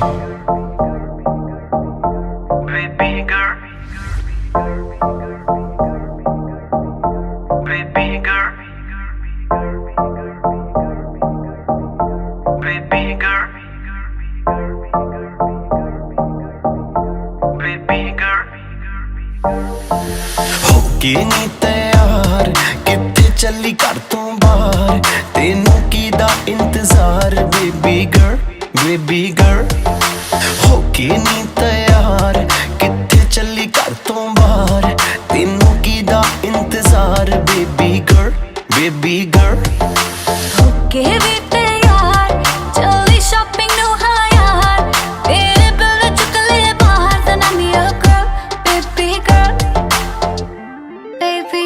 Baby girl, baby girl, baby girl, baby girl. होके नी तैयार कित्थे चली घर तो बाहर, तेनू कीदा इंतजार बेबी गर्ल, बेबी गर्ल। होके नी तैयार कित्थे चली घर तो बाहर, तेनू कीदा इंतजार बेबी गर्ल, बेबी गर्ल। होके भी तैयार चली शॉपिंग नू हाँ यार, तेरे बिल चुक ले बाहर then I'm your girl, baby girl, baby।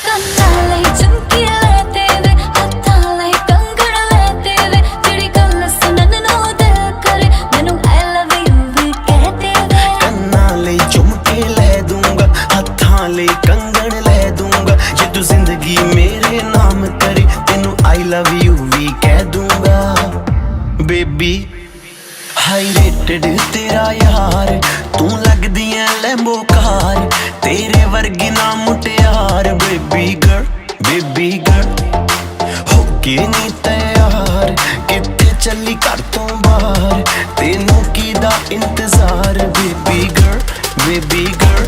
ਕੰਨਾਂ ਲਈ ਝੁਮਕੀ ਲੈ ਤੇਰੇ, ਹੱਥਾਂ ਲਈ ਕੰਗਣ ਲੈ ਤੇਰੇ, ਜਿਹੜੀ ਗੱਲ ਸੁਣਨ ਨੂੰ ਦਿਲ ਕਰੇ ਮੈਨੂੰ I love you ਵੀ ਕਹਿ ਤੇਰੇ। ਕੰਨਾਂ ਲਈ ਝੁਮਕੇ ਲੈ ਦੂੰਗਾ, ਹੱਥਾਂ ਲਈ ਕੰਗਣ ਲੈ ਦੂੰਗਾ, ਜੇ ਤੂੰ ਜ਼ਿੰਦਗੀ ਮੇਰੇ ਨਾਮ ਕਰੇ ਤੈਨੂੰ I love you ਵੀ ਕਹਿ ਦੂੰਗਾ ਬੇਬੀ। ਹਾਈ ਰੇਟਡ ਤੇਰਾ ਯਾਰ, ਤੂੰ ਲੱਗਦੀ ਐ ਲੈਂਬੋ ਕਾਰ, ਤੇਰੇ ਵਰਗੀ ਨਾ ਮੁਟਿਆਰ ਬੇਬੀ ਗਰਲ, ਬੇਬੀ ਗਰਲ। ਹੋਕੇ ਨੀ ਤੈयार ਕਿੱਥੇ ਚੱਲੀ ਘਰ ਤੋਂ ਬਾਹਰ, ਤੈਨੂੰ ਕੀਦਾ ਇੰਤਜ਼ਾਰ baby girl, baby girl.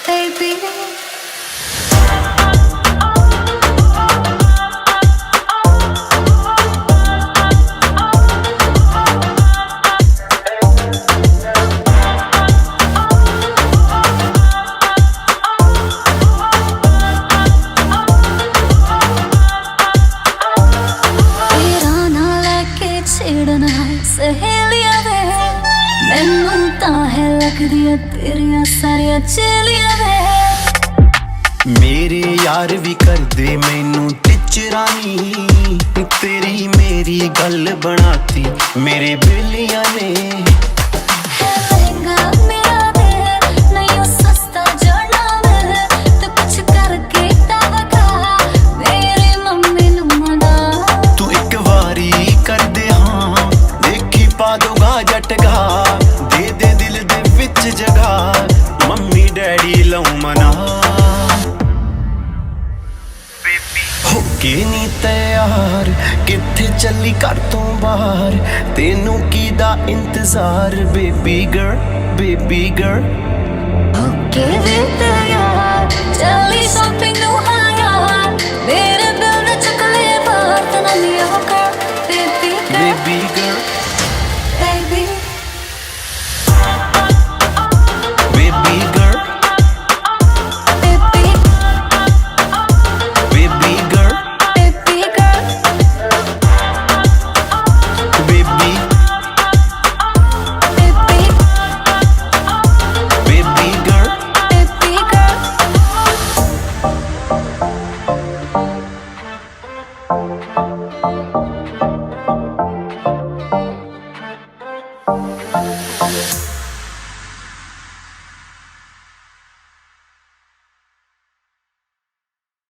Baby, ਤੇਰਾ ਨਾਂ ਲੈ ਕੇ ਛੇੜਨਾ ਸਹੇਲੀਆਂ ਵੇ, ਮੈਨੂੰ ਤਾਂ ਹੈ ਲੱਗਦੀਆਂ ਤੇਰੀਆਂ ਸਾਰੀਆਂ ਚੇਲੀਆਂ ਵੇ। ਮੇਰੇ ਯਾਰ ਵੀ ਕਰਦੇ ਮੈਨੂੰ ਟਿਚਰਾਨੀ, ਤੇਰੀ ਮੇਰੀ ਗੱਲ ਬਣਾਤੀ ਮੇਰੇ ਬੇਲੀਆਂ ਨੇ। ਹੈ ਲਹਿੰਗਾ ਮੇਰਾ ਦਿਲ ਨਹੀਂ ਉਹ ਸਸਤਾ ਜੜਨਾ ਵੇ, ਤੂੰ ਕੁਛ ਕਰਕੇ ਤਾਂ ਵਿਖਾ ਮੇਰੀ ਮੰਮੀ ਨੂੰ ਮਨਾ। ਤੂੰ ਇੱਕ ਵਾਰੀ ਕਰਦੇ ਹਾਂ ਦੇਖੀ ਪਾ ਦੋਗਾ ਜਟਗਾ, ਦੇ ਦੇ ਦਿਲ ਦੇ ਵਿੱਚ ਜਗ੍ਹਾ ਮੰਮੀ ਡੈਡੀ ਲਊ ਮਨਾ। ਹੋਕੇ ਨੀ ਤੈयार ਕਿੱਥੇ ਚੱਲੀ ਘਰ ਤੋਂ ਬਾਹਰ, ਤੈਨੂੰ ਕੀਦਾ ਇੰਤਜ਼ਾਰ ਬੇਬੀ ਗਰਲ, ਬੇਬੀ ਗਰਲ। ਹੋਕੇ ਵੀ ਤੈयार ਚੱਲੀ ਸ਼ਾਪਿੰਗ ਨੂੰ ਹਾਂ ਯਾਰ, ਮੇਰੇ ਬਿਲ ਦੇ ਚੁੱਕ ਲੈ ਬਾਹਰ then I'm your girl, baby girl, baby girl, baby। Baby girl, Baby, baby girl, baby girl, baby, baby, baby girl. baby girl।